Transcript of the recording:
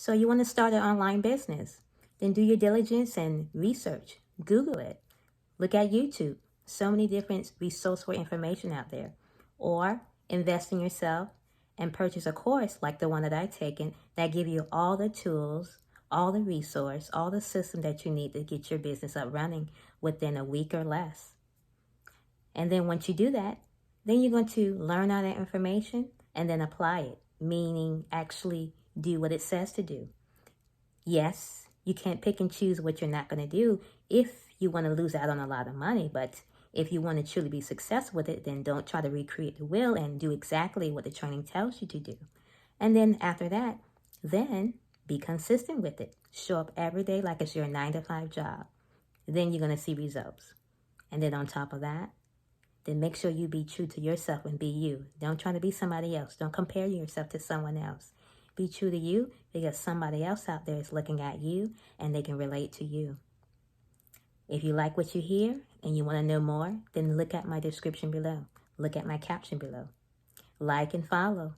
So you want to start an online business. Then do your diligence and research. Google it. Look at YouTube. So many different resourceful information out there. Or invest in yourself and purchase a course like the one that I've taken that give you all the tools, all the resource, all the system that you need to get your business up running within a week or less. And then once you do that, then you're going to learn all that information and then apply it, meaning actually do what it says to do. Yes, you can't pick and choose what you're not going to do if you want to lose out on a lot of money, but if you want to truly be successful with it, then don't try to recreate the wheel and do exactly what the training tells you to do. And then after that, then be consistent with it. Show up every day like it's your 9-to-5 job. Then you're going to see results. And then on top of that, then make sure you be true to yourself and be you. Don't try to be somebody else. Don't compare yourself to someone else. Be true to you because somebody else out there is looking at you and they can relate to you. If you like what you hear and you want to know more, then look at my description below. Look at my caption below. Like and follow.